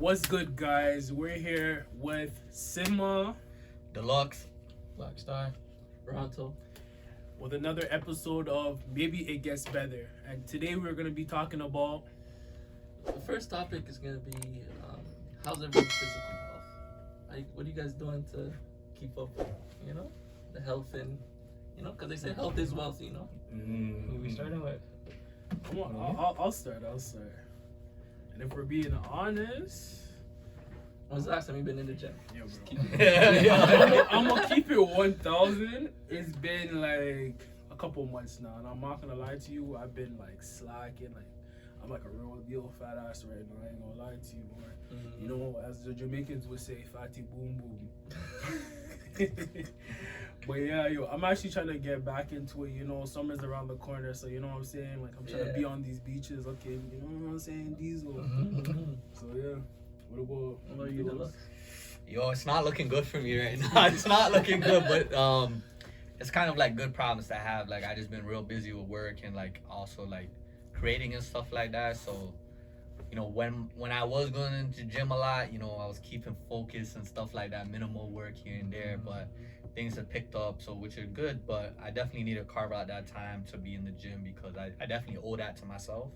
What's good, guys? We're here with Sima Deluxe. Blackstar. Ronto. with another episode of Maybe It Gets Better. And today we're going to be talking about The first topic is gonna be how's everyone's physical health? Like, what are you guys doing to keep up with, the health and, because they say health is wealth, Who we starting with? I'll start. And if we're being honest, When's the last time you been in the gym? yeah, bro. Keep it- I'm gonna keep it 1,000. It's been like a couple months now, and I'm not gonna lie to you. I've been like slacking. Like I'm like a real deal fat ass right now. I ain't gonna lie to you, man. Mhm. You know, as the Jamaicans would say, fatty boom boom. But yeah, I'm actually trying to get back into it. You know, summer's around the corner, so you know what I'm saying. Like I'm trying to be on these beaches. Okay, you know what I'm saying, Diesel. So yeah. What What are you doing? Yo, it's not looking good for me right now. It's not looking good, but it's kind of like good problems to have. Like I just been real busy with work and like also like creating and stuff like that. So, when I was going into gym a lot, I was keeping focus and stuff like that, minimal work here and there, but things have picked up, so which are good. But I definitely need to carve out that time to be in the gym because I definitely owe that to myself.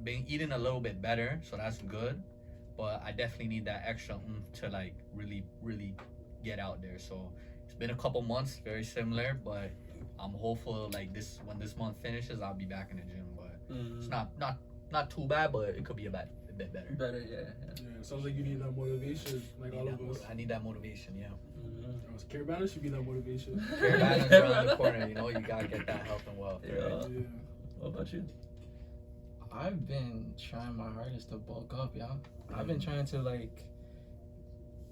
Been eating a little bit better, so that's good, but I definitely need that extra to like really get out there. So it's been a couple months, very similar, but I'm hopeful like when this month finishes, I'll be back in the gym. But it's not too bad, but it could be a bit better. Better, yeah. Yeah, sounds like you need that motivation, like all of us. I need that motivation, yeah. Caravana should be that motivation. Carabana's around the corner, you gotta get that health and wealth. Yeah. Right? Yeah. What about you? I've been trying my hardest to bulk up, y'all. I've been trying to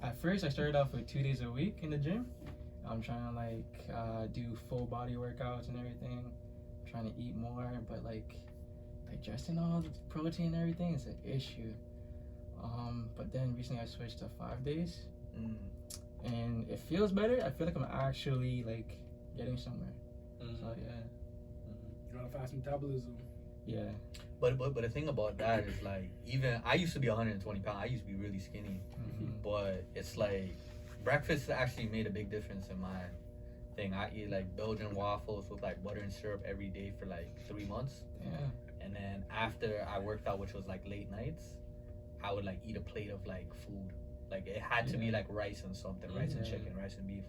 at first I started off with 2 days a week in the gym. I'm trying to do full body workouts and everything. I'm trying to eat more, but digesting all the protein and everything is an issue. But then recently I switched to 5 days. And it feels better. I feel like I'm actually getting somewhere. So yeah. You got a fast metabolism. Yeah. But the thing about that is even I used to be 120 pounds. I used to be really skinny, but it's breakfast actually made a big difference in my thing. I eat Belgian waffles with butter and syrup every day for 3 months. Yeah. And then after I worked out, which was late nights, I would eat a plate of food. It had to be rice and something, rice and chicken, rice and beef.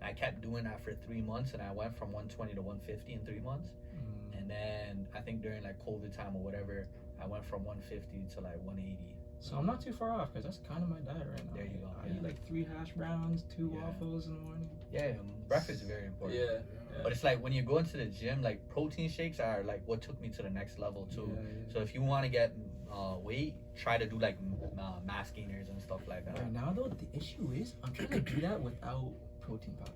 I kept doing that for 3 months, and I went from 120 to 150 in 3 months. And then I think during COVID time or whatever, I went from 150 to 180. So I'm not too far off because that's kind of my diet right now. There you go. I eat 3 hash browns, 2 waffles in the morning. Yeah, breakfast is very important. Yeah. But it's when you go into the gym, protein shakes are what took me to the next level too. Yeah. So if you want to get weight, try to do mass gainers and stuff like that. Right now though, the issue is I'm trying to do that without protein powder.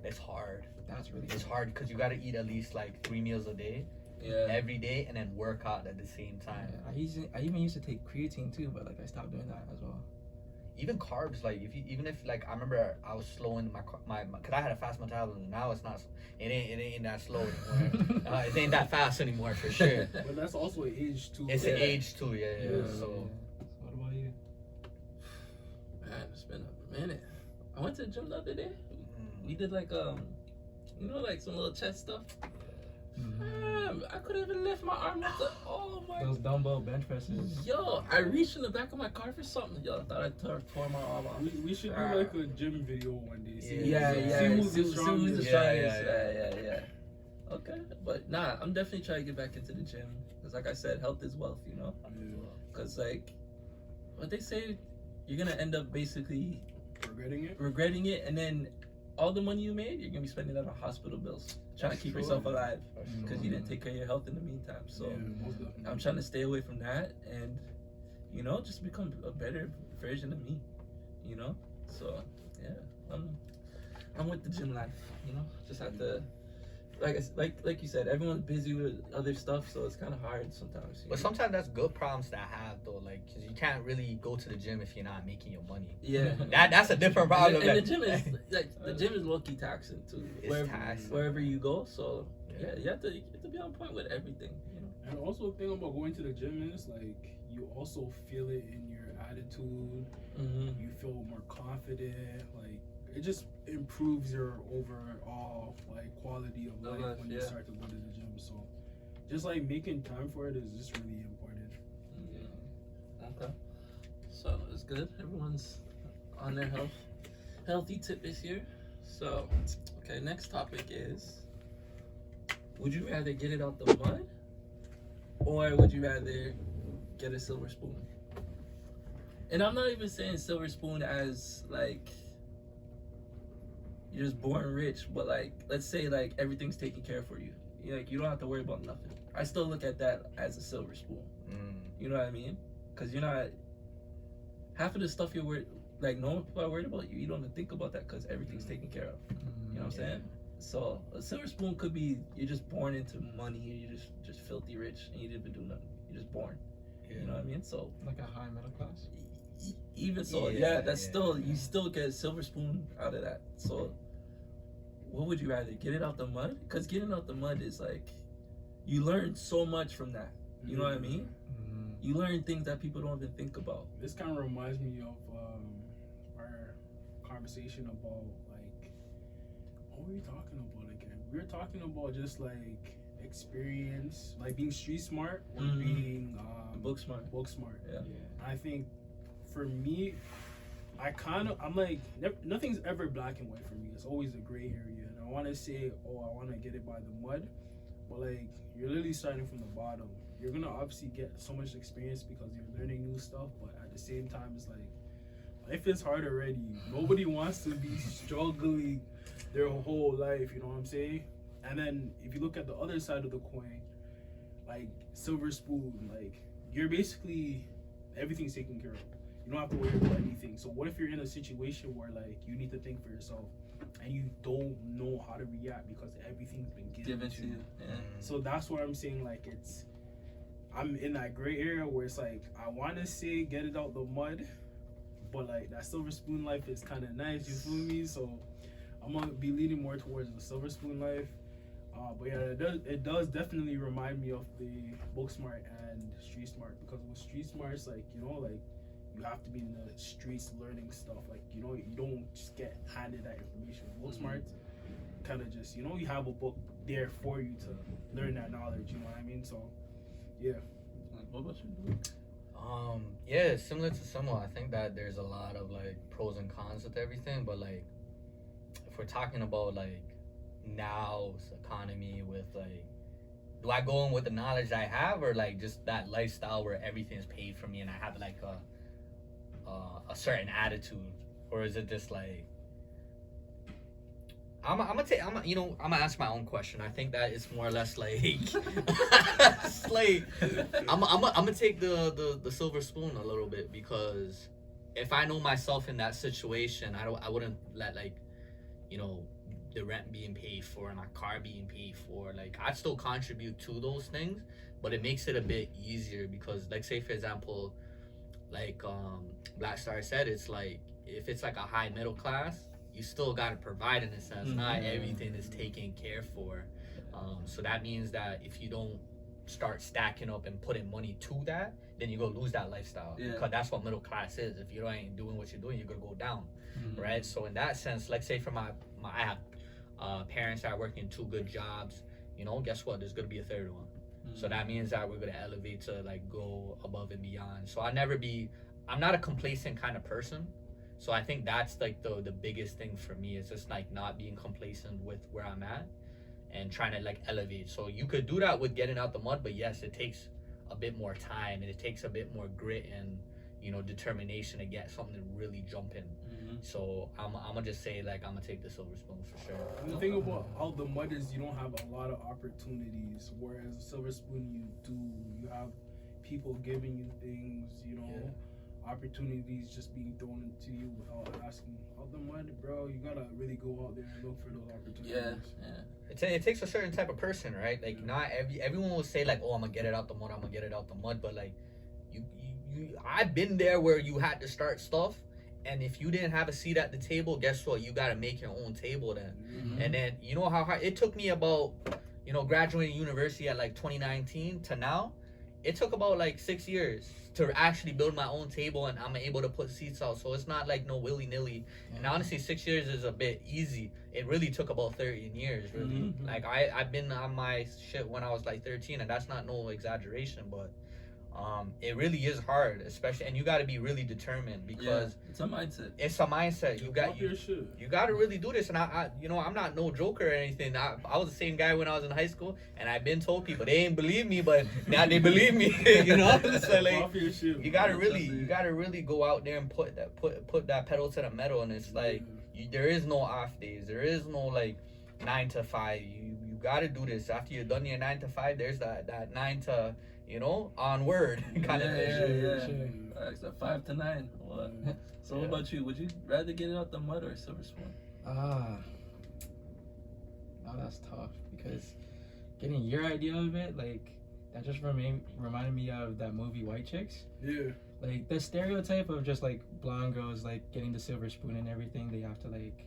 It's hard. That's really It's hard because you got to eat at least 3 meals a day, every day, and then work out at the same time. Yeah, I even used to take creatine too, but I stopped doing that as well. Even carbs, I remember I was slowing my because I had a fast metabolism. Now it's not. It ain't that slow anymore. It ain't that fast anymore for sure. But that's also an age too. It's an age too, yeah. So what about you? Man, it's been a minute. I went to the gym the other day. We did some little chest stuff. I couldn't even lift my arm up. Oh my! Those dumbbell bench presses. Yo, I reached in the back of my car for something. Yo, I thought I tore my arm off. We should do a gym video one day. See who's the strongest. Yeah. Yeah. Okay, but nah, I'm definitely trying to get back into the gym because, like I said, health is wealth. Because what they say, you're gonna end up basically regretting it, and then all the money you made, you're gonna be spending that on hospital bills, trying to keep yourself alive because you didn't take care of your health in the meantime. So I'm trying to stay away from that and just become a better version of me. So yeah, I'm with the gym life. Just have to. Like you said, everyone's busy with other stuff, so it's kind of hard sometimes. But sometimes that's good problems to have though, because you can't really go to the gym if you're not making your money. Yeah, that's a different problem. And the gym is the gym is low-key taxing too. Wherever you go, so you have to be on point with everything. And also the thing about going to the gym is you also feel it in your attitude. Mm-hmm. You feel more confident. Like it just improves your overall like quality of The life life, when you yeah. start to go to the gym. So just like making time for it is just really important. Okay. So it's good. Everyone's on their healthy tip this year. So, okay, next topic is: would you rather get it out the mud, or would you rather get a silver spoon? And I'm not even saying silver spoon as like you're just born rich, but like let's say like everything's taken care of for you. Like you don't have to worry about nothing. I still look at that as a silver spoon. You know what I mean? Because you're not half of the stuff you're worried. Like normal people are worried about you. You don't even think about that because everything's taken care of. You know what I'm saying? So a silver spoon could be you're just born into money. You're just filthy rich and you didn't even do nothing. You're just born. You know what I mean? So Like a high middle class. even so, Yeah, that's yeah. still you still get a silver spoon out of that. So what would you rather get it out the mud? Because getting out the mud is like you learn so much from that. You know what I mean? You learn things that people don't even think about. This kind of reminds me of our conversation about like what were we talking about again? We were talking about just like experience, like being street smart or Mhm. being Book smart. book smart. Yeah. I think for me, I'm like nothing's ever black and white for me. It's always a gray area, and I want to say, oh, I want to get it by the mud, but like you're literally starting from the bottom. You're gonna obviously get so much experience because you're learning new stuff, but at the same time, it's like life is hard already. Nobody wants to be struggling their whole life. You know what I'm saying? And then if you look at the other side of the coin, like silver spoon, like you're basically everything's taken care of. You don't have to worry about anything. So what if you're in a situation where like you need to think for yourself and you don't know how to react because everything's been given to you? Yeah. So that's why I'm saying like I'm in that gray area where it's like I want to say get it out the mud, but like that silver spoon life is kind of nice. You feel me? So I'm gonna be leaning more towards the silver spoon life. But yeah, it does definitely remind me of the book smart and street smart, because with street smart, it's like, you know, like you have to be in the streets learning stuff. Like, you know, you don't just get handed that information. Book smart, kind of just, you know, you have a book there for you to learn that knowledge. You know what I mean? So yeah. What about you? Yeah, similar to someone. I think that there's a lot of like pros and cons with everything, but like if we're talking about like now's economy with like, do I go in with the knowledge I have, or like just that lifestyle where everything's paid for me and I have like a certain attitude, or is it just like I'm gonna ask my own question. I think that it's more or less like it's like I'm gonna take the silver spoon a little bit, because if I know myself in that situation, I wouldn't let like, you know, the rent being paid for and my car being paid for, like I'd still contribute to those things, but it makes it a bit easier because, like, say for example, like Black Star said, it's like if it's like a high middle class, you still got to provide in a sense. Not everything is taken care for. So that means that if you don't start stacking up and putting money to that, then you're gonna lose that lifestyle. Because that's what middle class is. If you ain't doing what you're doing, you're gonna go down. Right? So in that sense, like say for my I have parents that are working 2 good jobs, you know, guess what? There's gonna be a third one. So that means that we're gonna elevate to like go above and beyond. So I'm not a complacent kind of person. So I think that's like the biggest thing for me, is just like not being complacent with where I'm at and trying to like elevate. So you could do that with getting out the mud, but yes, it takes a bit more time and it takes a bit more grit and, you know, determination to get something to really jump in. So I'm gonna just say like I'm gonna take the silver spoon for sure. And the thing about out the mud is you don't have a lot of opportunities, whereas a silver spoon you have people giving you things, you know, opportunities just being thrown into you without asking. Out the mud, bro, you gotta really go out there and look for those opportunities. It takes a certain type of person, right? Like not everyone will say like, oh, I'm gonna get it out the mud, I'm gonna get it out the mud, but like you I've been there where you had to start stuff, and if you didn't have a seat at the table, guess what? You gotta make your own table then. And then you know how hard it took me about, you know, graduating university at like 2019 to now. it took about like 6 years to actually build my own table, and I'm able to put seats out. So it's not like no willy nilly. And honestly, 6 years is a bit easy. It really took about 13 years, really. Mhm. Like I've been on my shit when I was like 13, and that's not no exaggeration, but it really is hard, especially, and you got to be really determined because it's a mindset. it's a mindset. Pop your shit. You got to really do this. And I you know, I'm not no joker or anything. I was the same guy when I was in high school, and I've been told people they ain't believe me, but now they believe me. You know, so like Pop your shit. you gotta really go out there and put that pedal to the metal. And it's like there is no off days. There is no like 9 to 5. You gotta do this after you're done your 9 to 5. There's that 9 to, you know, onward kind of thing. Yeah. It's a 5 to 9. What? So what about you? Would you rather get it out the mud or a silver spoon? Now that's tough because getting your idea of it, like, that just reminded me of that movie White Chicks. Yeah. Like the stereotype of just like blonde girls like getting the silver spoon and everything. They have to like,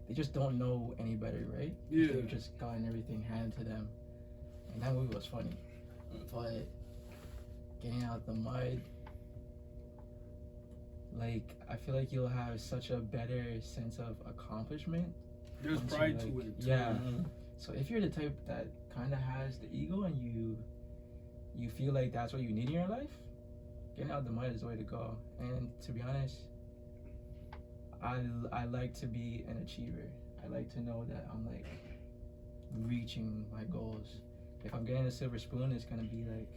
they just don't know any better, right? Yeah. They've just gotten everything handed to them, and that movie was funny. But getting out the mud, like, I feel like you'll have such a better sense of accomplishment. There's once you, pride like, to it. Yeah. Mhm. So if you're the type that kind of has the ego and you feel like that's what you need in your life, getting out the mud is the way to go. And to be honest, I like to be an achiever. I like to know that I'm like reaching my goals. If I'm getting a silver spoon, it's gonna be like,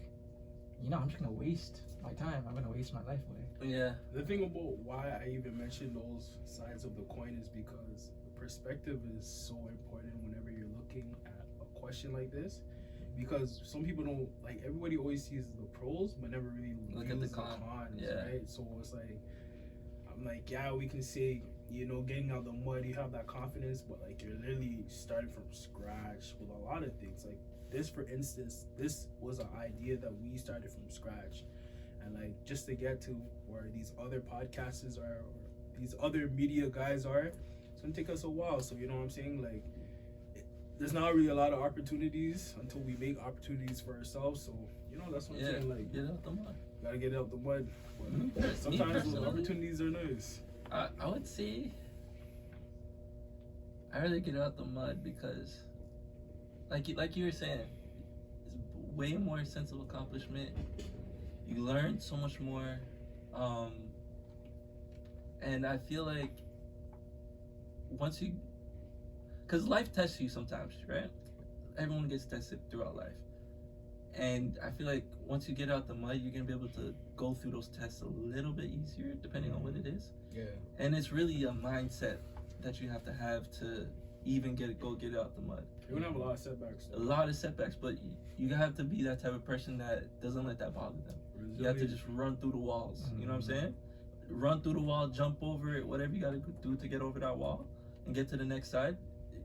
you know, I'm just gonna waste my time. I'm gonna waste my life away. Yeah. The thing about why I even mentioned those sides of the coin is because perspective is so important whenever you're looking at a question like this. Because some people don't, like, everybody always sees the pros but never really Look at the views cons. right? So it's like, I'm like, yeah, we can say, you know, getting out the mud, you have that confidence, but like you're literally starting from scratch with a lot of things. Like this, for instance, this was an idea that we started from scratch, and like just to get to where these other podcasters are, or these other media guys are, it's gonna take us a while. So you know what I'm saying? Like, there's not really a lot of opportunities until we make opportunities for ourselves. So you know, that's what I'm saying. Like, get out the mud. gotta get out the mud. But Me sometimes those personally, opportunities are nice. I would say I'd rather get out the mud because, like you were saying, it's way more sense of accomplishment. You learn so much more, and I feel like once you, because life tests you sometimes, right? Everyone gets tested throughout life, and I feel like once you get out the mud, you're gonna be able to go through those tests a little bit easier, depending on what it is. Yeah. And it's really a mindset that you have to even get out the mud. You're gonna have a lot of setbacks. A lot of setbacks, but you have to be that type of person that doesn't let that bother them. You have to just run through the walls. You know what I'm saying? Run through the wall, jump over it, whatever you gotta do to get over that wall and get to the next side.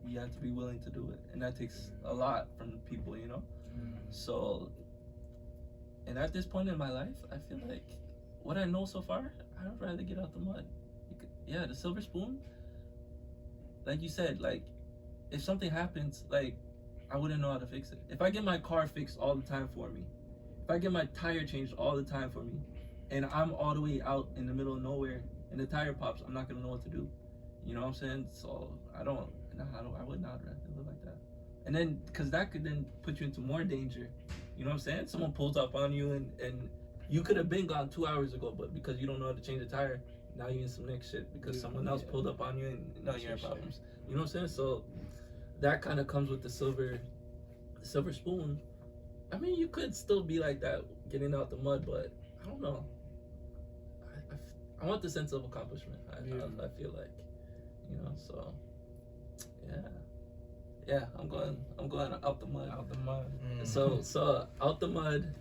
You have to be willing to do it, and that takes a lot from people, you know. So, and at this point in my life, I feel like what I know so far, I'd rather get out the mud. Yeah, the silver spoon. Like you said, like if something happens, like I wouldn't know how to fix it. If I get my car fixed all the time for me, if I get my tire changed all the time for me, and I'm all the way out in the middle of nowhere and the tire pops, I'm not gonna know what to do. You know what I'm saying? So I would not rather live like that. And then, cause that could then put you into more danger. You know what I'm saying? Someone pulls up on you and you could have been gone 2 hours ago, but because you don't know how to change a tire, now you're in some next shit because someone else pulled up on you and now you're in problems. You know what I'm saying? So that kind of comes with the silver spoon. I mean, you could still be like that, getting out the mud, but I don't know. I want the sense of accomplishment. I feel like, you know. So yeah, I'm going out the mud. Out the mud. So out the mud.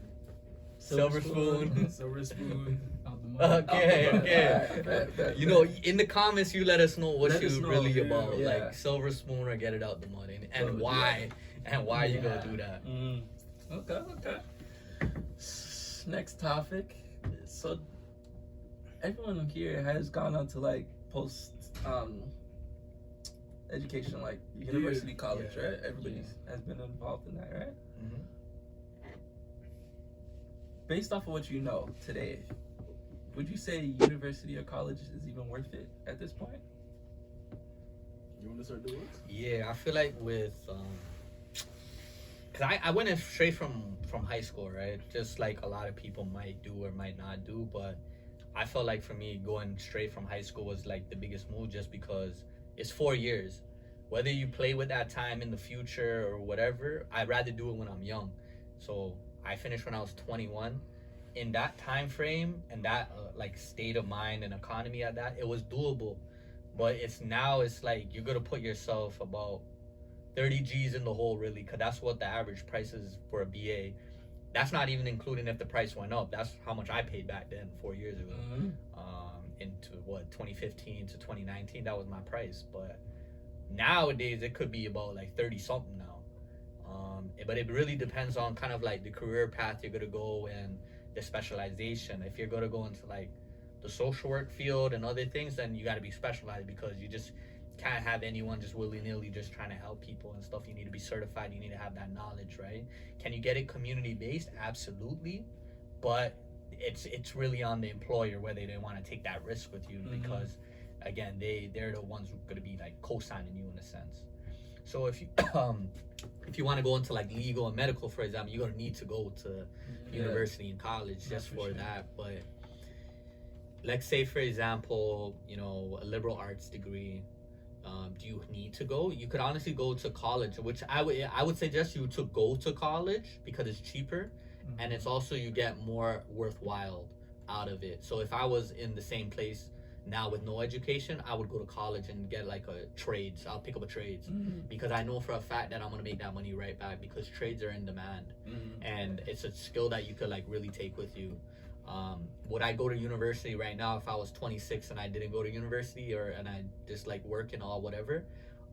Silver spoon. Silver spoon. Out the mud. Okay. You know, in the comments, you let us know what you really yeah, about, yeah. like silver spoon or get it out the mud, and why, you gonna do that. Okay. Next topic. So everyone here has gone on to like post education, like university, college, right? Everybody has been involved in that, right? based off of what you know today, would you say university or college is even worth it at this point? You want to start doing this? Yeah, I feel like with cause I went in straight from high school, right? Just like a lot of people might do or might not do, but I felt like for me going straight from high school was like the biggest move, just because it's 4 years. Whether you play with that time in the future or whatever, I'd rather do it when I'm young. So I finished when I was 21. In that time frame and that like state of mind and economy at that, it was doable. But it's like you're gonna put yourself about 30 G's in the hole, really, because that's what the average price is for a BA. That's not even including if the price went up. That's how much I paid back then 4 years ago. Into what, 2015 to 2019, that was my price. But nowadays it could be about like 30 something now. But it really depends on kind of like the career path you're gonna go and the specialization. If you're gonna go into like the social work field and other things, then you got to be specialized, because you just can't have anyone just willy-nilly just trying to help people and stuff. You need to be certified, you need to have that knowledge, right? Can you get it community based? Absolutely. But it's really on the employer whether they want to take that risk with you, because again, they're the ones who are going to be like co-signing you in a sense. So if you if you want to go into like legal and medical, for example, you're going to need to go to university and college just for that. But let's say, for example, you know, a liberal arts degree, do you need to go? You could honestly go to college, which I would suggest you to go to college, because it's cheaper, and it's also, you get more worthwhile out of it. So if I was in the same place now with no education, I would go to college and get like a trades. I'll pick up a trades, because I know for a fact that I'm gonna make that money right back, because trades are in demand, and it's a skill that you could like really take with you. Would I go to university right now if I was 26 and I didn't go to university, and I just like work and all whatever?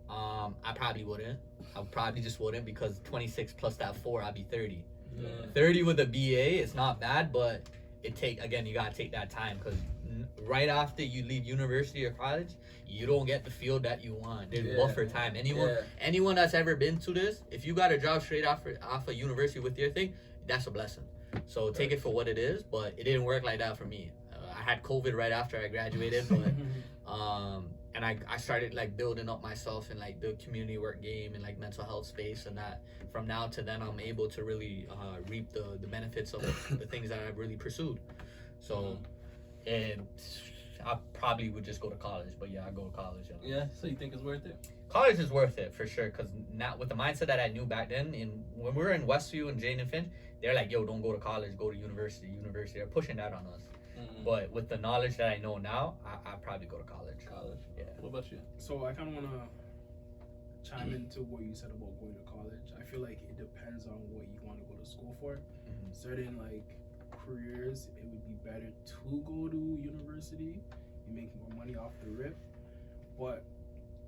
I probably wouldn't. I probably just wouldn't, because 26 plus that 4, I'd be 30. 30 with a BA, it's not bad, but you gotta take that time, because right after you leave university or college, you don't get the field that you want. There's buffer time. Anyone that's ever been to this, if you got a job straight off of university with your thing, that's a blessing. So take it for what it is, but it didn't work like that for me. I had COVID right after I graduated, but and I started like building up myself in like the community work game and like mental health space, and that from now to then I'm able to really reap the benefits of the things that I've really pursued. So and I probably would just go to college, but yeah, I go to college. Yeah, so you think it's worth it? College is worth it for sure, because now with the mindset that I knew back then, when we were in Westview and Jane and Finch, they're like, yo, don't go to college, go to university. They're pushing that on us. But with the knowledge that I know now, I probably go to college. Yeah. What about you? So I kind of want to chime into what you said about going to college. I feel like it depends on what you want to go to school for. Certain like careers, it would be better to go to university. You make more money off the rip. But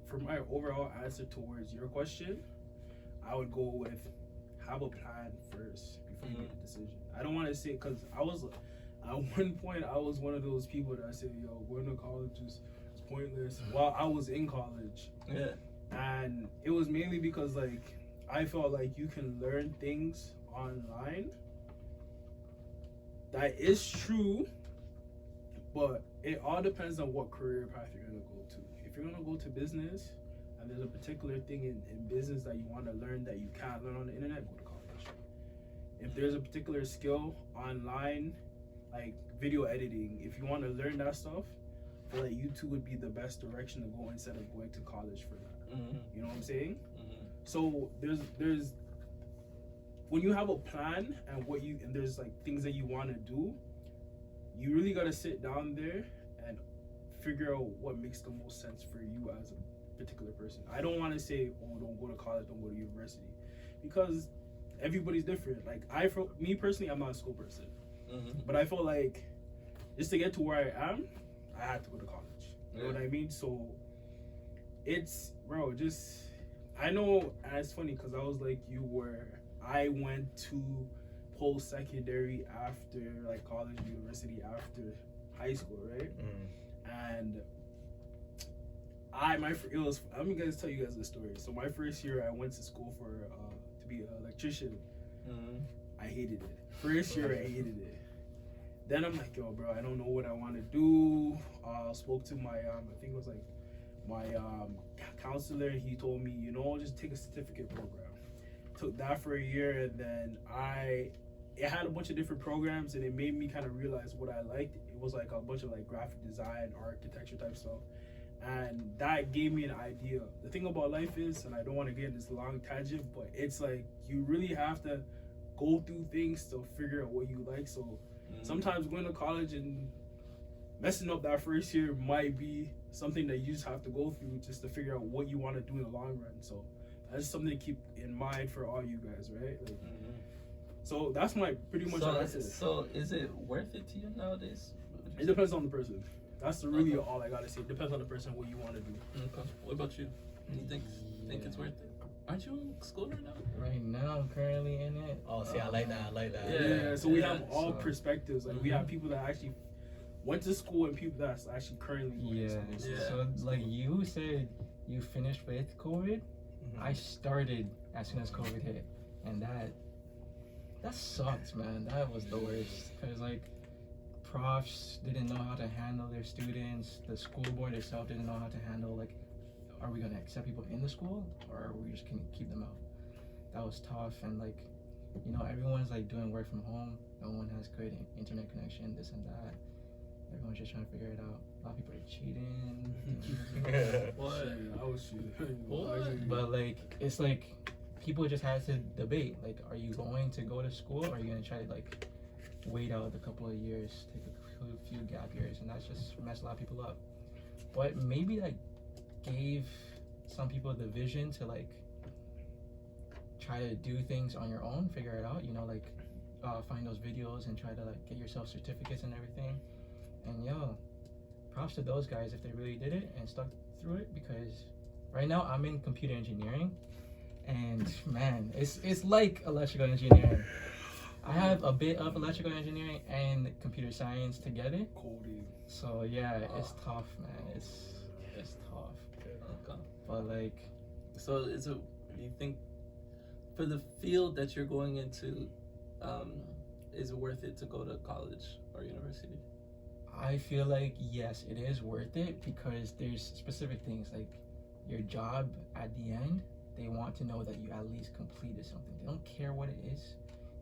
for my overall answer towards your question, I would go with have a plan first before you make a decision. I don't want to say, because at one point I was one of those people that said, yo, going to college is pointless while I was in college. And it was mainly because like I felt like you can learn things online. That is true, but it all depends on what career path you're gonna go to. If you're gonna go to business and there's a particular thing in business that you want to learn that you can't learn on the internet, go to college. If there's a particular skill online, like video editing, if you want to learn that stuff, I feel like YouTube would be the best direction to go instead of going to college for that. You know what I'm saying? So there's when you have a plan and there's like things that you want to do, you really got to sit down there and figure out what makes the most sense for you as a particular person. I don't want to say, oh, don't go to college, don't go to university, because everybody's different. Like for me personally, I'm not a school person, but I feel like just to get to where I am, I had to go to college. You know what I mean? So it's, bro, I know, and it's funny because I was like you, where I went to post-secondary after like college, university after high school, right? And I'm gonna tell you guys the story. So my first year, I went to school to be an electrician. I hated it. First year, I hated it. Then I'm like, yo, bro, I don't know what I want to do. Spoke to my, I think it was like my counselor. He told me, just take a certificate program. Took that for a year, and then it had a bunch of different programs, and it made me kind of realize what I liked. It was like a bunch of like graphic design, architecture type stuff. And that gave me an idea. The thing about life is, and I don't want to get in this long tangent, but it's like you really have to go through things to figure out what you like. So sometimes going to college and messing up that first year might be something that you just have to go through just to figure out what you want to do in the long run. So that's something to keep in mind for all you guys, right? Like, so that's my pretty much answer. So is it worth it to you nowadays? It depends on the person. That's really all I gotta say. It depends on the person, what you want to do. Okay. What about you? You think it's worth it? Aren't you in school right now? Right now, I'm currently in it. Oh, see, I like that. Yeah, so we have all so- perspectives. Like we have people that actually went to school and people that's actually currently going to school. So like you said, you finished with COVID. I started as soon as COVID hit, and that sucks, man. That was the worst, because like profs didn't know how to handle their students. The school board itself didn't know how to handle, like, are we gonna accept people in the school, or are we just gonna keep them out? That was tough. And like, everyone's like doing work from home. No one has great internet connection, this and that. Everyone's just trying to figure it out. A lot of people are cheating. What? I was cheating. What? But like, it's like people just had to debate, like, are you going to go to school, or are you gonna try to like wait out a couple of years, take a few gap years? And that's just messed a lot of people up. But maybe like gave some people the vision to like try to do things on your own, figure it out, find those videos and try to like get yourself certificates and everything. And props to those guys if they really did it and stuck through it, because right now I'm in computer engineering, and man, it's like electrical engineering. I have a bit of electrical engineering and computer science together. Coding. So yeah, it's tough, man. It's tough. Okay. But like, so you think for the field that you're going into, is it worth it to go to college or university? I feel like yes, it is worth it, because there's specific things like your job at the end. They want to know that you at least completed something. They don't care what it is.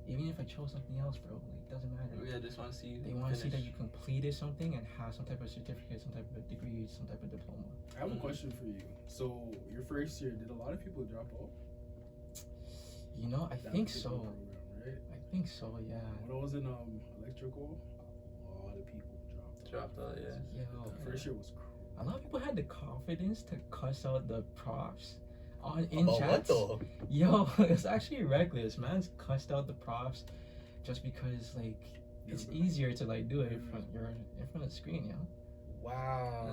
Even if I chose something else, bro, like, it doesn't matter. Yeah, they just want to see you. They want to see that you completed something and have some type of certificate, some type of degree, some type of diploma. I have a question for you. So your first year, did a lot of people drop out? I That think particular so. program, right? I think so, yeah. When I was in electrical, a lot of people dropped out. dropped out. Yeah. Yo, First year was crazy. a lot of people had the confidence to cuss out the profs in About what chats. though? Yo, it's actually reckless. Man's cussed out the profs just because like it's easier to like do it in front of the screen, Wow.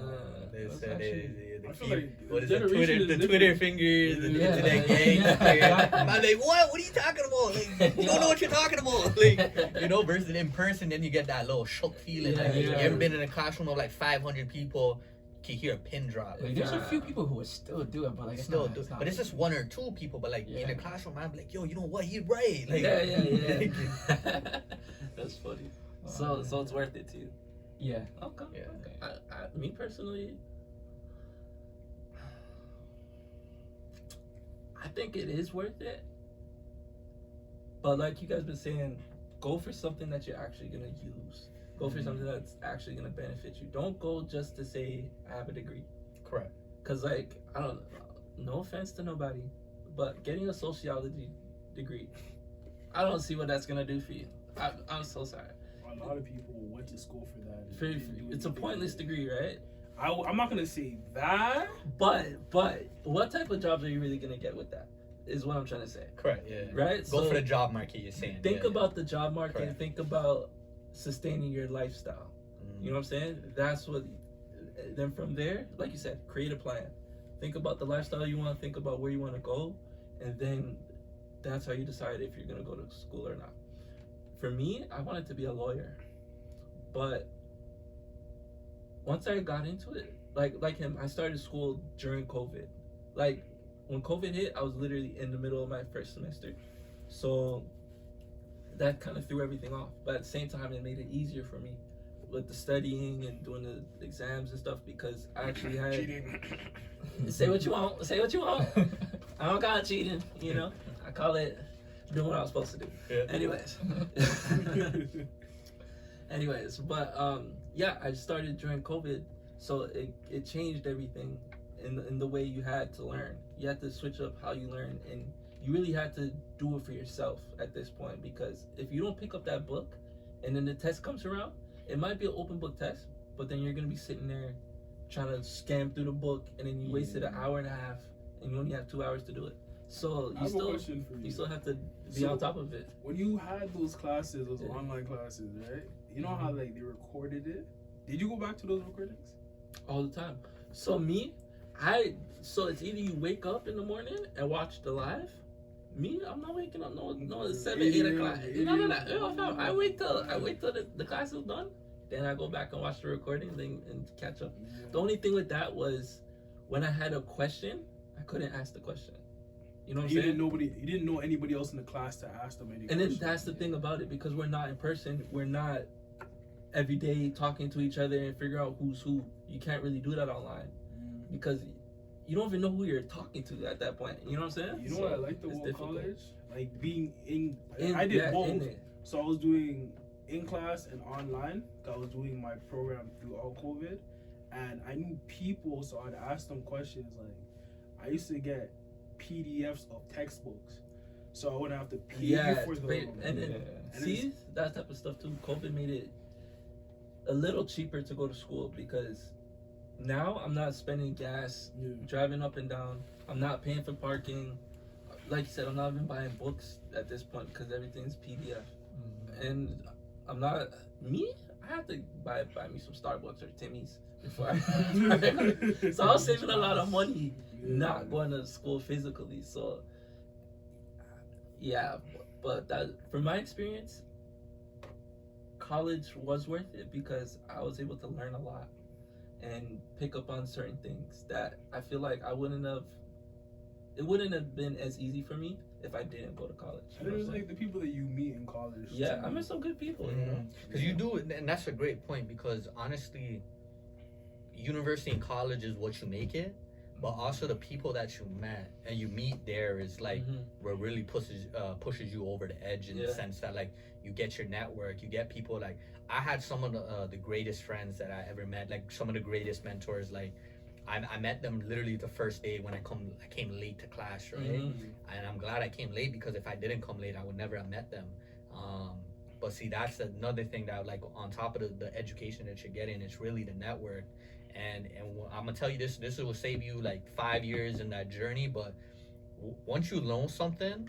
They that's said actually- I feel like what is the it? generation The is Twitter different. fingers, the Yeah, internet yeah, gang. exactly. I'm like, what? What are you talking about? Like, you don't know what you're talking about. Like, versus in person, then you get that little shook feeling. Yeah, like, yeah. You ever been in a classroom of like 500 people? You can hear a pin drop. Like there's a few people who would still do it, but like it's not. But it's just one or two people. But like in a classroom, I'm like, yo, you know what? He's right. Like, yeah. That's funny. Oh, So it's worth it to you. Yeah. Okay. Yeah. Okay. Me personally, I think it is worth it. But like you guys been saying, go for something that you're actually gonna use. Go for something that's actually gonna benefit you. Don't go just to say I have a degree. correct. Cause like I don't. No offense to nobody, but getting a sociology degree, I don't see what that's gonna do for you. I'm so sorry. A lot of people went to school for that. and didn't do It's a anything pointless with it. degree, right? I'm not gonna say that. But what type of jobs are you really gonna get with that? Is what I'm trying to say. Correct. Yeah. Right? Go So for the job market. You're saying. think yeah, about the job market and Correct. think about sustaining your lifestyle. Mm. You know what I'm saying? That's what. Then from there, like you said, create a plan. Think about the lifestyle you want. Think about where you want to go, and then that's how you decide if you're gonna go to school or not. For me, I wanted to be a lawyer, but once I got into it, like him, I started school during COVID. Like when COVID hit, I was literally in the middle of my first semester. So that kind of threw everything off. But at the same time, it made it easier for me with the studying and doing the exams and stuff, because I actually had Cheating. say what you want, say what you want. I don't call it cheating, you know. I call it doing what I was supposed to do. Yeah. Anyways, but yeah, I started during COVID, so it changed everything in the way you had to learn. You had to switch up how you learn, and you really had to do it for yourself at this point, because if you don't pick up that book and then the test comes around, it might be an open book test, but then you're gonna be sitting there trying to scan through the book, and then you wasted an hour and a half, and you only have 2 hours to do it. So I have a question for you. you still have to be on top of it When you had those classes, those online classes, right? You know how like they recorded it? Did you go back to those recordings? all the time. So so it's either you wake up in the morning and watch the live. Me, I'm not waking up. No, it's 7, 8 o'clock. No. I wait till the class is done. Then I go back and watch the recording and catch up. Yeah. The only thing with that was when I had a question, I couldn't ask the question. You know what I'm saying? You didn't know anybody else in the class to ask them any And then questions. that's the thing about it, because we're not in person. We're not every day talking to each other and figure out who's who. You can't really do that online because you don't even know who you're talking to at that point. You know what I'm saying? You know what I like the it's whole difficult. college? Like being I did both. So I was doing in class and online. I was doing my program throughout COVID, and I knew people, so I'd ask them questions. Like I used to get PDFs of textbooks, so I wouldn't have to pay for them. And then see that type of stuff too. COVID made it a little cheaper to go to school, because now I'm not spending gas driving up and down. I'm not paying for parking. Like you said, I'm not even buying books at this point because everything's PDF. And I'm not I have to buy me some Starbucks or Timmy's before I so I was saving a lot of money not going to school physically. So yeah, but that, from my experience, college was worth it because I was able to learn a lot and pick up on certain things that I feel like it wouldn't have been as easy for me if I didn't go to college. And it was like the people that you meet in college. Yeah, I met some good people. You know, because you do, and that's a great point, because honestly, university and college is what you make it, but also the people that you met and you meet there is like what really pushes you over the edge, in the sense that like you get your network, you get people. Like I had some of the greatest friends that I ever met, like some of the greatest mentors. Like I met them literally the first day when I came late to class, right? And I'm glad I came late, because if I didn't come late, I would never have met them. But see, that's another thing that, like, on top of the education that you're getting, it's really the network. And I'm gonna tell you this will save you like 5 years in that journey. But once you learn something,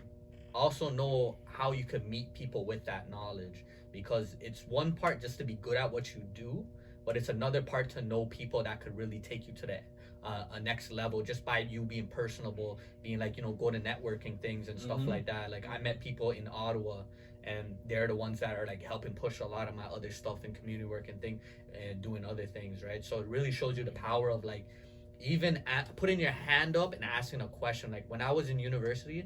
also know how you could meet people with that knowledge, because it's one part just to be good at what you do, but it's another part to know people that could really take you to the a next level, just by you being personable, being like, go to networking things and stuff like that. Like I met people in Ottawa, and they're the ones that are like helping push a lot of my other stuff in community work and doing other things, right? So it really shows you the power of like even putting your hand up and asking a question. Like when I was in university,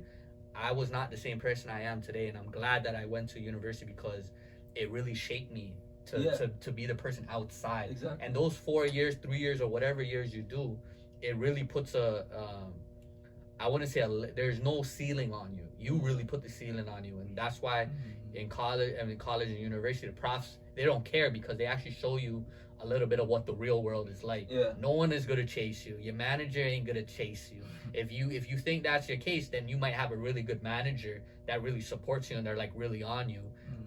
I was not the same person I am today, and I'm glad that I went to university because it really shaped me to be the person outside. Exactly. And those 4 years, 3 years, or whatever years you do, it really puts I wouldn't say there's no ceiling on you. You really put the ceiling on you, and that's why in college and university, the profs, they don't care, because they actually show you a little bit of what the real world is like. No one is gonna chase you. Your manager ain't gonna chase you. If you think that's your case, then you might have a really good manager that really supports you and they're like really on you.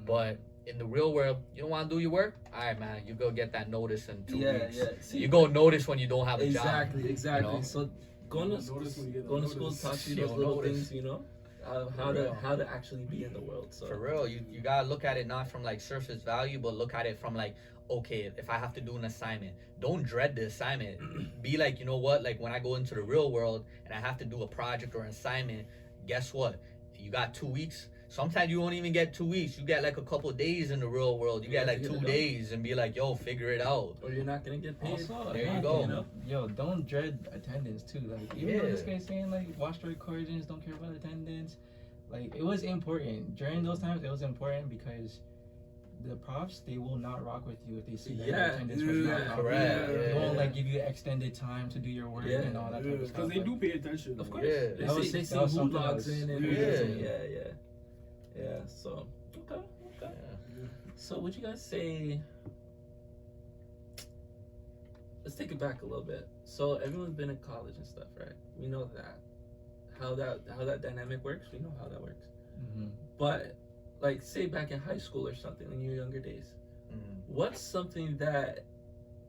But in the real world, you don't want to do your work? All right, man, you go get that notice in 2 weeks. See, you go notice when you don't have a job. Exactly. So going to school to talk to you those little things, how to actually be in the world. So for real, you gotta look at it not from like surface value, but look at it from like, okay, if I have to do an assignment, don't dread the assignment. Be like, you know what, like when I go into the real world and I have to do a project or an assignment, guess what? You got 2 weeks. Sometimes you won't even get 2 weeks. You get like a couple of days in the real world. You get like 2 days and be like, yo, figure it out. Or you're not gonna get paid. Also, there you go. Yo, don't dread attendance too. Like even though this guy's saying like watch the recordings, don't care about attendance. like it was important during those times. It was important because the profs, they will not rock with you if they see that your attendance was not up. correct. They Yeah. won't like give you extended time to do your work and all that type of stuff. Because they do pay attention. Of course. Yeah. They That see, was- they that see was who something logs else. in and who Yeah. doesn't. Yeah. So, okay. Yeah. So, would you guys say? Let's take it back a little bit. So, everyone's been in college and stuff, right? We know that. How that dynamic works. We know how that works. Mhm. But, like, say back in high school or something in your younger days, what's something that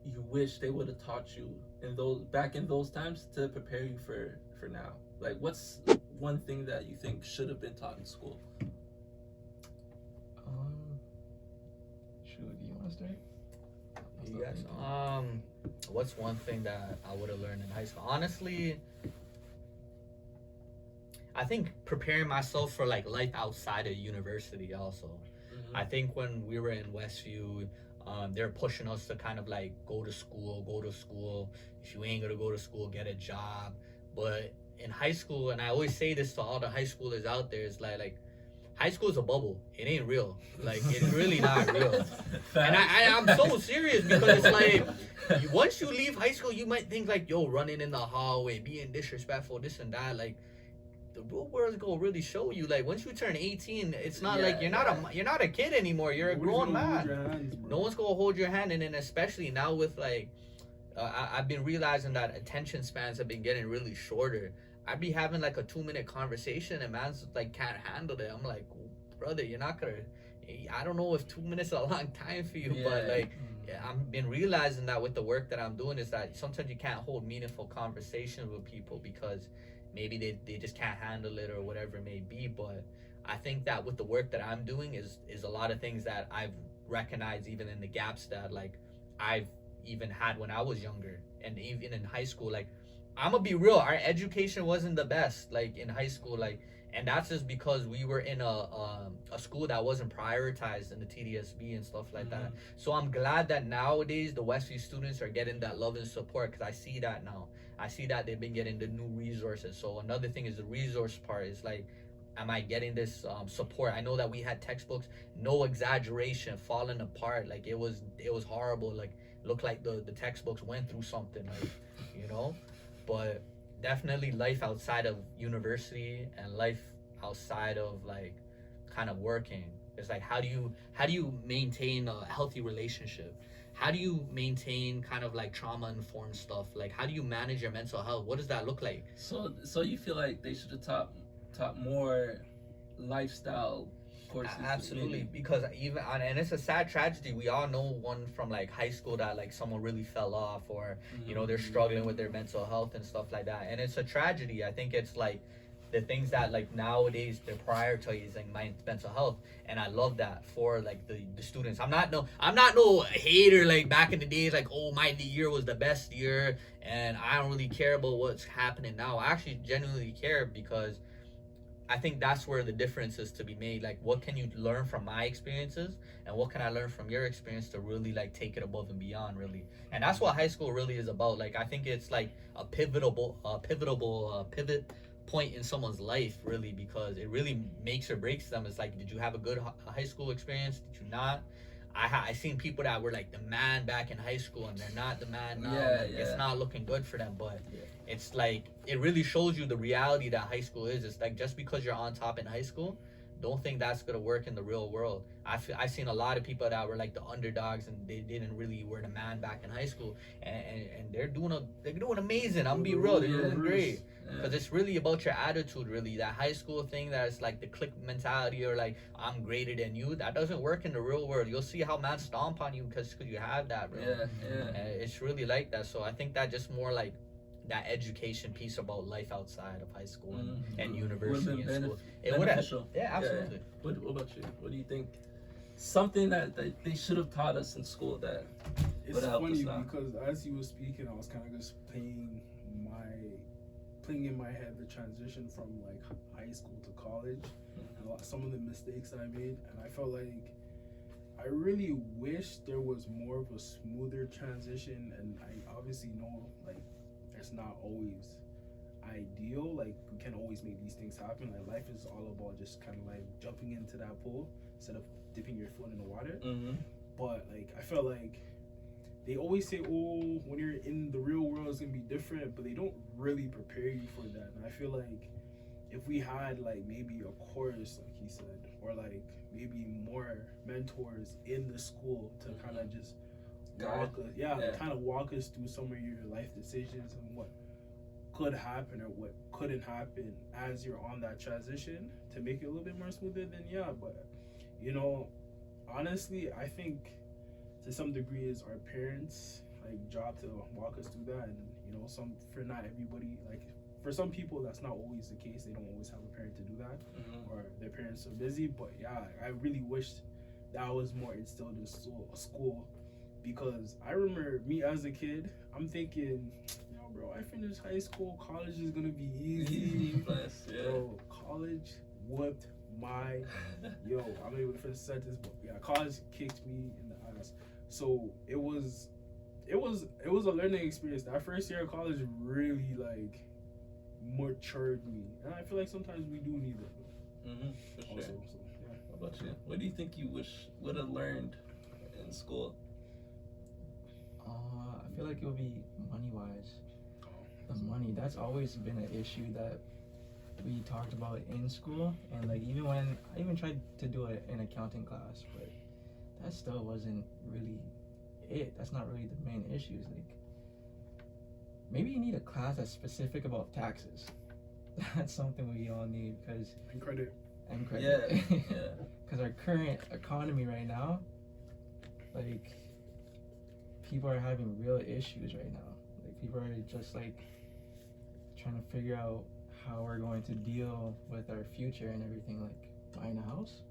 you wish they would have taught you in those times to prepare you for now? Like, what's one thing that you think should have been taught in school? Shoot, do you want to start? You guys, what's one thing that I would have learned in high school? Honestly, I think preparing myself for like life outside of university also. I think when we were in Westview, they're pushing us to kind of like go to school. If you ain't gonna go to school, get a job. But in high school, and I always say this to all the high schoolers out there, is like high school is a bubble. It ain't real. Like it's really not real. And I'm so serious because it's like once you leave high school, you might think like, yo, running in the hallway, being disrespectful, this and that, like. The real world's gonna really show you. Like once you turn 18, it's not like you're not a kid anymore. You're a grown man. No one's gonna hold your hand, and then especially now with like, I've been realizing that attention spans have been getting really shorter. I'd be having like a 2-minute conversation, and man's like can't handle it. I'm like, brother, you're not gonna. I don't know if 2 minutes is a long time for you, but like. I've been realizing that with the work that I'm doing is that sometimes you can't hold meaningful conversations with people because maybe they just can't handle it or whatever it may be. But I think that with the work that I'm doing is a lot of things that I've recognized even in the gaps that like I've even had when I was younger and even in high school. Like I'm gonna be real, our education wasn't the best like in high school, like, and that's just because we were in a school that wasn't prioritized in the TDSB and stuff like that. So I'm glad that nowadays the Westview students are getting that love and support because I see that now. I see that they've been getting the new resources. So another thing is the resource part is like, am I getting this support? I know that we had textbooks, no exaggeration, falling apart. Like it was horrible. Like looked like the textbooks went through something, like, you know. But definitely life outside of university and life outside of like kind of working. It's like how do you maintain a healthy relationship? How do you maintain kind of like trauma-informed stuff? Like, how do you manage your mental health? What does that look like? So you feel like they should have taught more lifestyle courses? Absolutely, maybe? because even and it's a sad tragedy. We all know one from like high school that like someone really fell off, or you know they're struggling with their mental health and stuff like that, and it's a tragedy. I think it's like the things that like nowadays they're prioritizing my mental health, and I love that for like the students. I'm not no hater like back in the days like, oh, my year was the best year and I don't really care about what's happening now. I actually genuinely care because I think that's where the difference is to be made. Like, what can you learn from my experiences and what can I learn from your experience to really like take it above and beyond, really. And that's what high school really is about. Like, I think it's like a pivot point in someone's life, really, because it really makes or breaks them. It's like, did you have a good high school experience? Did you not? I seen people that were like the man back in high school and they're not the man now. It's not looking good for them. But it's like, it really shows you the reality that high school is. It's like, just because you're on top in high school, don't think that's gonna work in the real world. I've seen a lot of people that were like the underdogs and they didn't really were the man back in high school, and they're doing amazing. I'm gonna be real, they're doing great. Because it's really about your attitude, really. That high school thing that's like the clique mentality or like, I'm greater than you, that doesn't work in the real world. You'll see how man stomp on you because you have that, bro. It's really like that. So I think that just more like that education piece about life outside of high school and university and school. It would have. Yeah, absolutely. What about you? What do you think? Something that they should have taught us in school that it's funny because as you were speaking, I was kind of just playing in my head the transition from like high school to college and some of the mistakes that I made, and I felt like I really wish there was more of a smoother transition. And I obviously know like it's not always ideal. Like we can always make these things happen. Like life is all about just kind of like jumping into that pool instead of dipping your foot in the water. But like I feel like they always say, oh, when you're in the real world it's gonna be different, but they don't really prepare you for that. And I feel like if we had like maybe a course, like he said, or like maybe more mentors in the school to kind of just walk us, kind of walk us through some of your life decisions and what could happen or what couldn't happen as you're on that transition to make it a little bit more smoother, then but you know, honestly, I think to some degree is our parents like job to walk us through that. And you know, for not everybody, like for some people that's not always the case. They don't always have a parent to do that, or their parents are busy. But I really wish that was more instilled in school, because I remember me as a kid, I'm thinking, yo bro, I finished high school, college is gonna be easy. Bro, college whooped my I'm able to finish the sentence, but college kicked me in the ass. So it was a learning experience. That first year of college really like matured me, and I feel like sometimes we do need that. For sure. Also, How about you? What do you think you wish would have learned in school? I feel like it would be money wise. The money, that's always been an issue that we talked about in school, and like even when I even tried to do an accounting class, but that still wasn't really it. That's not really the main issues. Like maybe you need a class that's specific about taxes. That's something we all need, because and credit. Because our current economy right now, like people are having real issues right now. Like people are just like trying to figure out how we're going to deal with our future and everything. Like buying a house,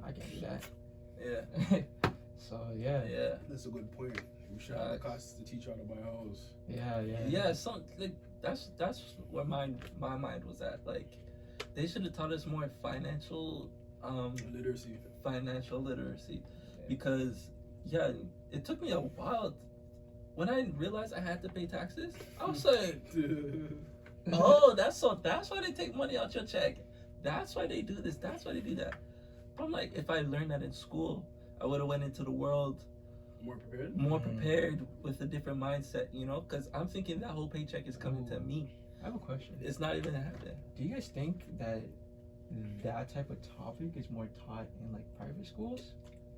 I can't do that. So That's a good point. We should have a class to teach how to buy a house. Some like that's where my mind was at. Like they should have taught us more financial literacy, because it took me a while when I realized I had to pay taxes. I was like, oh, that's why they take money out your check. That's why they do this. That's why they do that. But I'm like, if I learned that in school, I would have went into the world more prepared with a different mindset, you know, because I'm thinking that whole paycheck is coming to me. I have a question. It's not even happening. Do you guys think that type of topic is more taught in like private schools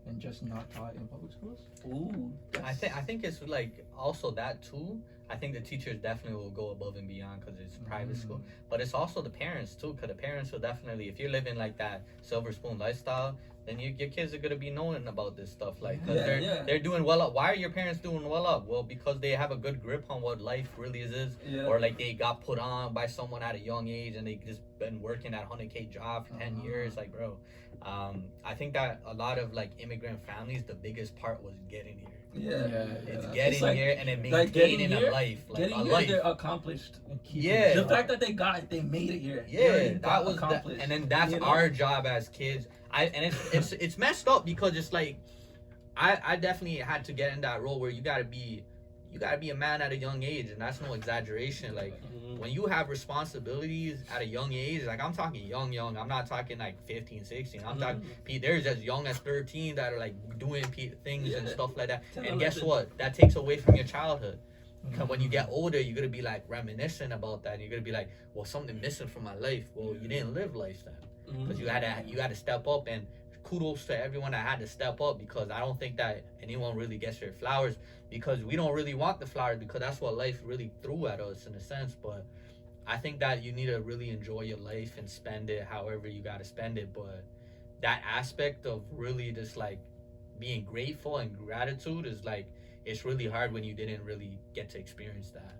and just not taught in public schools? Ooh, I think it's like also that too. I think the teachers definitely will go above and beyond because it's private school, but it's also the parents too, because the parents will definitely, if you're living like that silver spoon lifestyle, then your kids are gonna be knowing about this stuff, like because they're doing well up. Why are your parents doing well up? Well, because they have a good grip on what life really is, or like they got put on by someone at a young age and they just been working at 100K job for 10 years. Like bro, I think that a lot of like immigrant families, the biggest part was getting here. It's getting here and then maintaining a life, like a life. They're accomplished. The fact that they made it here. That was accomplished. And then that's our job as kids. It's messed up because it's like I definitely had to get in that role where you gotta be a man at a young age, and that's no exaggeration. Like when you have responsibilities at a young age, like I'm talking young, I'm not talking like 15, 16. I'm talking there's as young as 13 that are like doing things and stuff like that. And guess what? That takes away from your childhood. Because when you get older, you're gonna be like reminiscing about that, and you're gonna be like, well, something missing from my life. Well, you didn't live life then, because you had to step up. And kudos to everyone that had to step up, because I don't think that anyone really gets their flowers, because we don't really want the flowers, because that's what life really threw at us in a sense. But I think that you need to really enjoy your life and spend it however you got to spend it. But that aspect of really just like being grateful and gratitude is like, it's really hard when you didn't really get to experience that.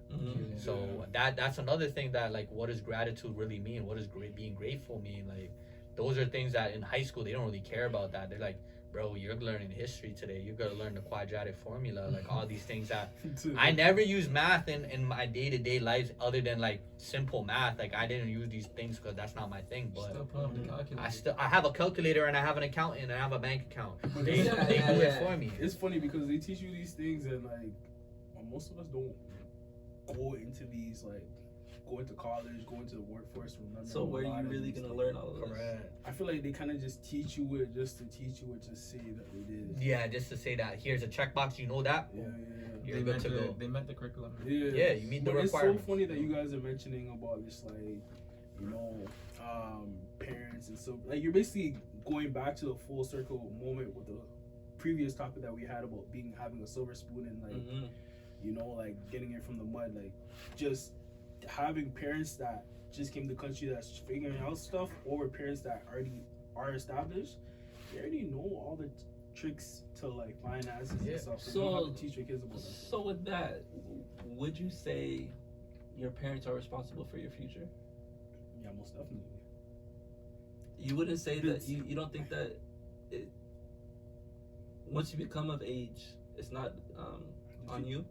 So that's another thing, that like, what does gratitude really mean? What does being grateful mean? Like, those are things that in high school they don't really care about that. They're like, bro, you're learning history today. You're gonna learn the quadratic formula, like all these things that I never use math in my day-to-day life other than like simple math. Like I didn't use these things because that's not my thing. But I have a calculator and I have an accountant and I have a bank account. They do it for me. It's funny because they teach you these things and like most of us don't go into these like going to college, going to the workforce, remember. So where are you really gonna learn all of this? Correct. I feel like they kind of just teach you it just to teach you it, just say that they did it. Yeah, just to say that here's a checkbox, you know that. Yeah. You're good to go. They met the curriculum. Yeah, you meet the But requirements. It's so funny that you guys are mentioning about this, like, you know, parents and so, like, you're basically going back to the full circle moment with the previous topic that we had about having a silver spoon and like, Mm-hmm. you know, like getting it from the mud, like just having parents that just came to the country that's figuring out stuff, or parents that already are established. They already know all the tricks to like finances and stuff. So you don't have to teach your kids about that. So with that, would you say your parents are responsible for your future? Yeah, most definitely. You wouldn't say that you don't think that it, once you become of age, it's not on you?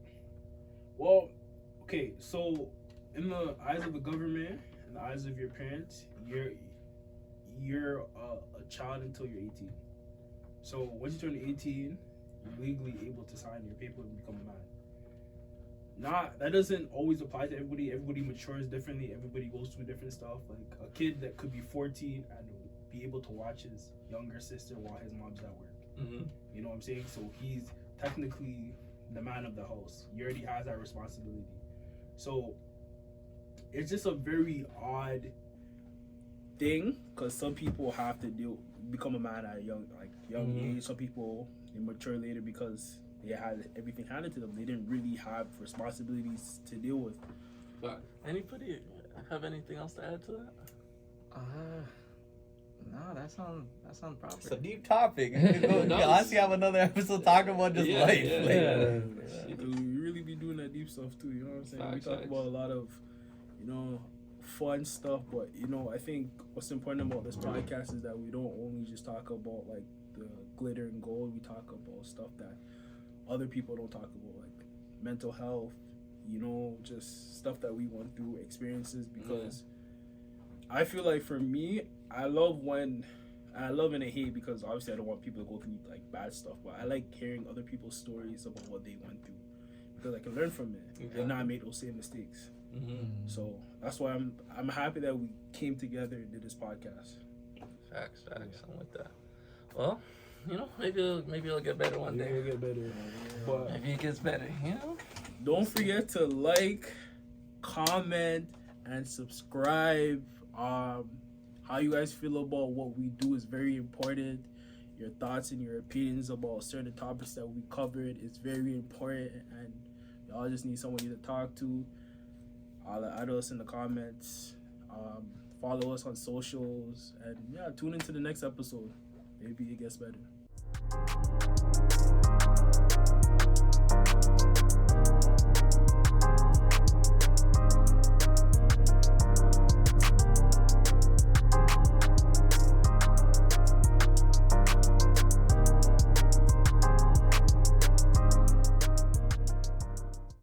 Well, okay, so in the eyes of the government, in the eyes of your parents, you're a child until you're 18. So once you turn 18, you're legally able to sign your paper and become a man. That doesn't always apply to everybody. Everybody matures differently. Everybody goes through different stuff. Like a kid that could be 14 and be able to watch his younger sister while his mom's at work. Mm-hmm. You know what I'm saying? So he's technically the man of the house. He already has that responsibility. So it's just a very odd thing because some people have to become a man at a young age. Some people they mature later because they had everything handed to them. They didn't really have responsibilities to deal with. But anybody have anything else to add to that? No, that sound proper. It's a deep topic. We honestly have another episode talking about just life. We really be doing that deep stuff too. You know what I'm saying? We talk about a lot of, you know, fun stuff, but you know, I think what's important about this podcast is that we don't only just talk about like the glitter and gold. We talk about stuff that other people don't talk about, like mental health. You know, just stuff that we went through, experiences. Because I feel like for me, I love and I hate because obviously I don't want people to go through like bad stuff, but I like hearing other people's stories about what they went through because I can learn from it and not make those same mistakes. Mm-hmm. So that's why I'm happy that we came together and did this podcast. Facts. I'm with that. Well, you know, maybe it'll get better one day. It'll get better, but Maybe it gets better. You know. don't forget to like, comment, and subscribe. How you guys feel about what we do is very important. Your thoughts and your opinions about certain topics that we covered is very important, and y'all just need somebody to talk to. Add us in the comments. Follow us on socials, and yeah, tune into the next episode. Maybe it gets better.